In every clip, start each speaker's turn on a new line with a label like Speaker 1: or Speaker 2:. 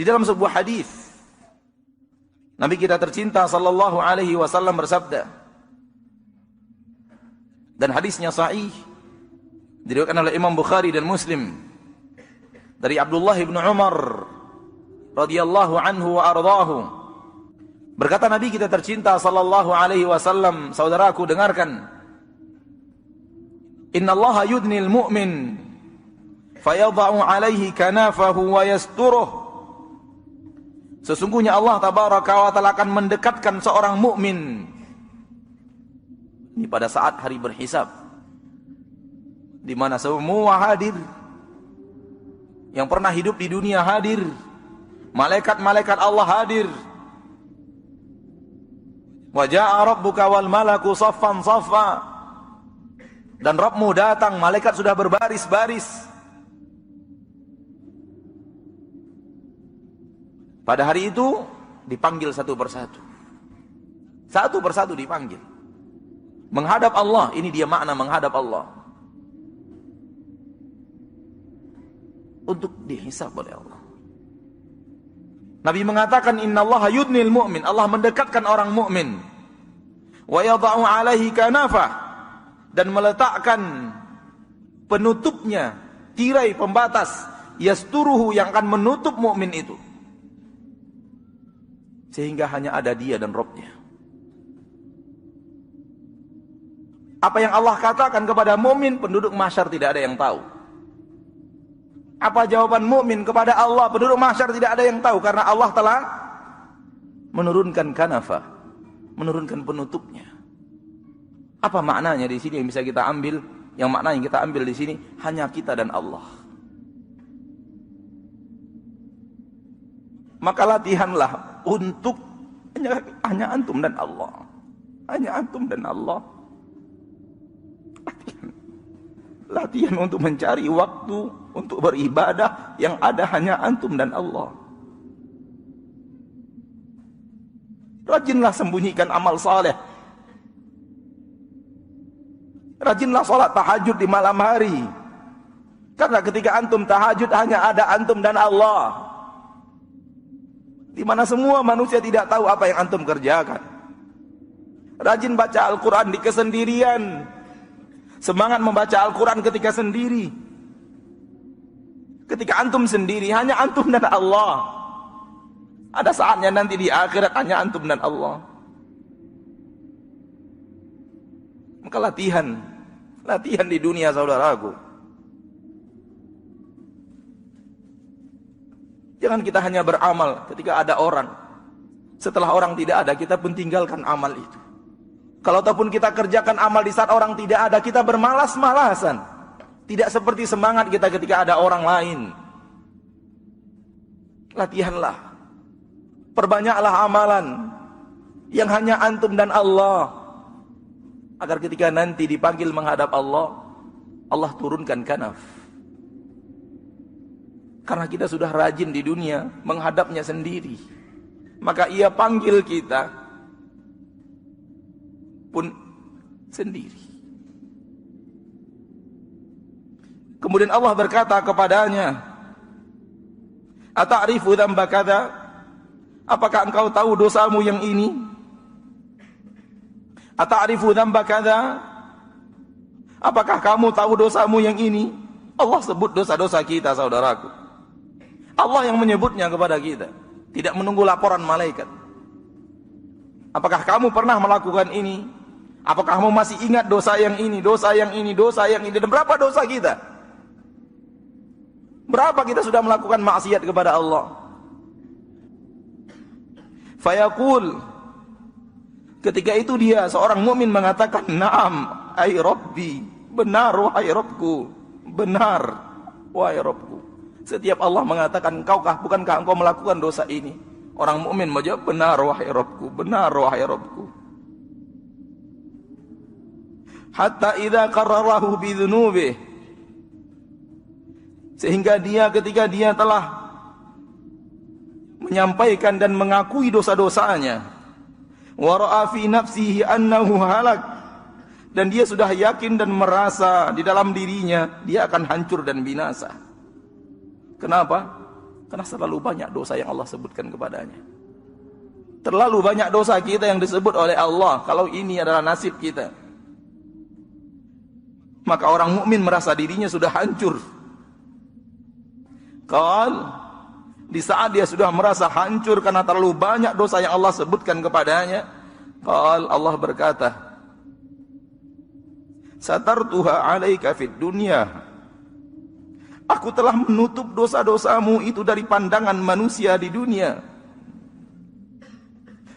Speaker 1: Di dalam sebuah hadis, Nabi kita tercinta sallallahu alaihi wasallam bersabda, dan hadisnya sahih, diriwayatkan oleh Imam Bukhari dan Muslim, dari Abdullah bin Umar radhiyallahu anhu wa ardhahu. Berkata Nabi kita tercinta sallallahu alaihi wasallam, saudaraku dengarkan, innallaha yudnil mu'min fayadha'u alaihi kanafahu wa yasturuh. Sesungguhnya Allah tabaraka wa ta'ala akan mendekatkan seorang mukmin ini pada saat hari berhisab, di mana semua hadir, yang pernah hidup di dunia hadir, malaikat-malaikat Allah hadir. Wa jaa rabbuka wal malaku saffan saffa, dan Rabbmu datang, malaikat sudah berbaris-baris. Pada hari itu dipanggil satu persatu. Satu persatu dipanggil. Menghadap Allah, ini dia makna menghadap Allah. Untuk dihisab oleh Allah. Nabi mengatakan innallaha yudnil mu'min, Allah mendekatkan orang mukmin. Wa yadha'u 'alaihi kanafah, dan meletakkan penutupnya, tirai pembatas, yasturuhu, yang akan menutup mukmin itu. Sehingga hanya ada dia dan Rabbnya. Apa yang Allah katakan kepada mukmin, penduduk mahsyar tidak ada yang tahu. Apa jawaban mukmin kepada Allah, penduduk mahsyar tidak ada yang tahu, karena Allah telah menurunkan kanafah, menurunkan penutupnya. Apa maknanya di sini yang bisa kita ambil? Yang makna yang kita ambil di sini hanya kita dan Allah. Maka latihanlah untuk hanya antum dan Allah. Hanya antum dan Allah. Latihan untuk mencari waktu untuk beribadah yang ada hanya antum dan Allah. Rajinlah sembunyikan amal saleh. Rajinlah salat tahajud di malam hari. Karena ketika antum tahajud hanya ada antum dan Allah. Di mana semua manusia tidak tahu apa yang antum kerjakan. Rajin baca Al-Quran di kesendirian. Semangat membaca Al-Quran ketika sendiri. Ketika antum sendiri, hanya antum dan Allah. Ada saatnya nanti di akhirat hanya antum dan Allah. Maka latihan di dunia, saudaraku. Jangan kita hanya beramal ketika ada orang. Setelah orang tidak ada, kita pun tinggalkan amal itu. Kalau ataupun kita kerjakan amal di saat orang tidak ada, kita bermalas-malasan. Tidak seperti semangat kita ketika ada orang lain. Latihanlah. Perbanyaklah amalan yang hanya antum dan Allah. Agar ketika nanti dipanggil menghadap Allah, Allah turunkan kanaf. Karena kita sudah rajin di dunia menghadapnya sendiri. Maka ia panggil kita pun sendiri. Kemudian Allah berkata kepadanya, "Ata'rifu dzamba kadza?" Apakah engkau tahu dosamu yang ini? "Ata'rifu dzamba kadza?" Apakah kamu tahu dosamu yang ini? Allah sebut dosa-dosa kita, saudaraku. Allah yang menyebutnya kepada kita, tidak menunggu laporan malaikat. Apakah kamu pernah melakukan ini? Apakah kamu masih ingat dosa yang ini, dosa yang ini, dosa yang ini? Dan berapa dosa kita? Berapa kita sudah melakukan maksiat kepada Allah? Fayaqul, ketika itu dia, seorang mukmin mengatakan, "Na'am, ai Rabbi." Benar, wahai Rabbku. Benar, wahai Rabbku. Setiap Allah mengatakan, bukankah engkau melakukan dosa ini? Orang mukmin menjawab, "Benar, wahai Rabbku. Benar, wahai Rabbku." Hatta idza qarrarahu bidzunubihi, sehingga dia ketika dia telah menyampaikan dan mengakui dosa-dosanya, wa ra'a fi nafsihi annahu halak, dan dia sudah yakin dan merasa di dalam dirinya dia akan hancur dan binasa. Kenapa? Karena terlalu banyak dosa yang Allah sebutkan kepadanya. Terlalu banyak dosa kita yang disebut oleh Allah. Kalau ini adalah nasib kita, maka orang mukmin merasa dirinya sudah hancur. Di saat dia sudah merasa hancur karena terlalu banyak dosa yang Allah sebutkan kepadanya, Allah berkata, satartuha alaika fid dunya. Aku telah menutup dosa-dosamu itu dari pandangan manusia di dunia,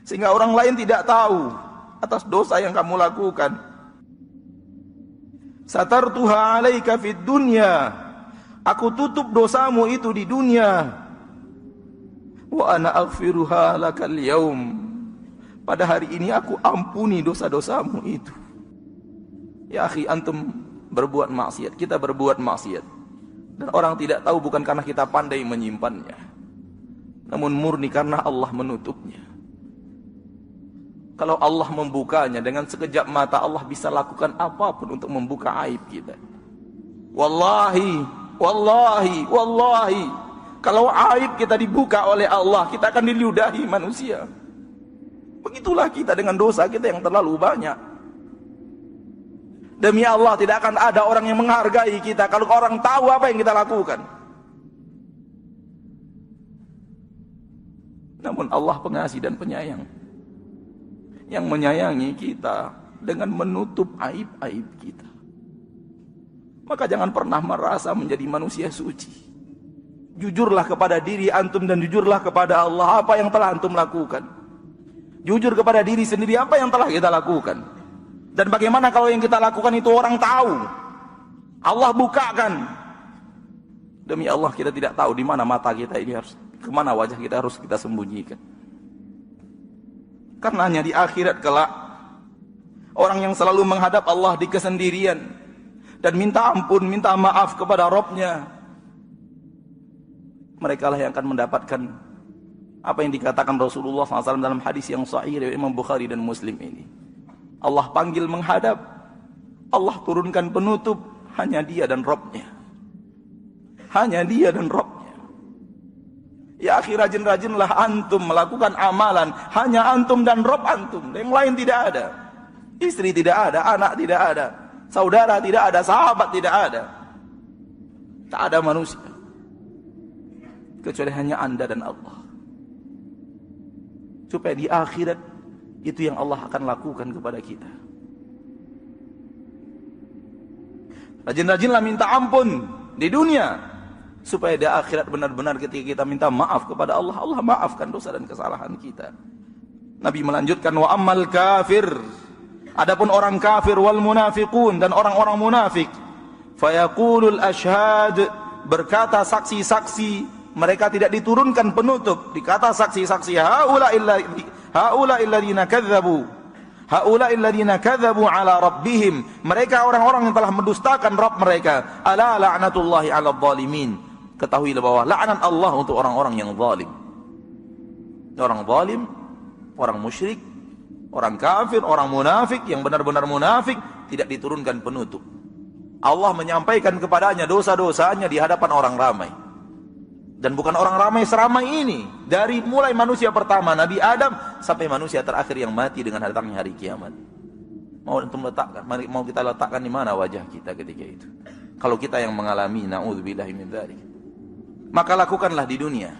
Speaker 1: sehingga orang lain tidak tahu atas dosa yang kamu lakukan. Satartuha alaika fid dunya. Aku tutup dosamu itu di dunia. Wa ana aghfiruha lakal yaum. Pada hari ini aku ampuni dosa-dosamu itu. Ya akhi, antum berbuat maksiat, kita berbuat maksiat, dan orang tidak tahu bukan karena kita pandai menyimpannya, namun murni karena Allah menutupnya. Kalau Allah membukanya, dengan sekejap mata Allah bisa lakukan apapun untuk membuka aib kita. Wallahi, kalau aib kita dibuka oleh Allah, kita akan diludahi manusia. Begitulah kita dengan dosa kita yang terlalu banyak. Demi Allah, tidak akan ada orang yang menghargai kita kalau orang tahu apa yang kita lakukan. Namun Allah pengasih dan penyayang, yang menyayangi kita dengan menutup aib-aib kita. Maka jangan pernah merasa menjadi manusia suci. Jujurlah kepada diri antum dan jujurlah kepada Allah apa yang telah antum lakukan. Jujur kepada diri sendiri apa yang telah kita lakukan. Dan bagaimana kalau yang kita lakukan itu orang tahu, Allah bukakan. Demi Allah, kita tidak tahu di mana mata kita ini harus, kemana wajah kita harus kita sembunyikan. Karena hanya di akhirat kelak, orang yang selalu menghadap Allah di kesendirian dan minta ampun, minta maaf kepada Rabb-Nya, mereka lah yang akan mendapatkan apa yang dikatakan Rasulullah SAW dalam hadis yang sahih dari Imam Bukhari dan Muslim ini. Allah panggil menghadap, Allah turunkan penutup, hanya Dia dan Rabb-Nya. Hanya Dia dan Rabb-Nya. Ya akhi, rajin-rajinlah antum melakukan amalan, hanya antum dan Rabb antum, yang lain tidak ada. Istri tidak ada, anak tidak ada, saudara tidak ada, sahabat tidak ada. Tak ada manusia kecuali hanya Anda dan Allah. Supaya di akhirat itu yang Allah akan lakukan kepada kita. Rajin-rajinlah minta ampun di dunia, supaya di akhirat benar-benar ketika kita minta maaf kepada Allah, Allah maafkan dosa dan kesalahan kita. Nabi melanjutkan, wa ammal kafir, adapun orang kafir, wal munafiqun, dan orang-orang munafik, fayaqulul ashhad, berkata saksi-saksi, mereka tidak diturunkan penutup, dikata saksi-saksi, haula'il ladzina kadzabu ala rabbihim, mereka orang-orang yang telah mendustakan Rabb mereka. Ala la'natullahi 'alal zalimin, ketahuilah bahwa laknat Allah untuk orang-orang yang zalim. Orang zalim, orang musyrik, orang kafir, orang munafik, yang benar-benar munafik, tidak diturunkan penutup. Allah menyampaikan kepadanya dosa-dosanya di hadapan orang ramai. Dan bukan orang ramai seramai ini, dari mulai manusia pertama Nabi Adam sampai manusia terakhir yang mati dengan datangnya hari kiamat. Mau kita letakkan di mana wajah kita ketika itu? Kalau kita yang mengalami, na'udzubillahi min dzalik. Maka lakukanlah di dunia.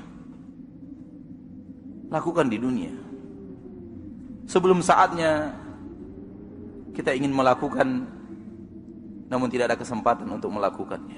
Speaker 1: Lakukan di dunia. Sebelum saatnya kita ingin melakukan, namun tidak ada kesempatan untuk melakukannya.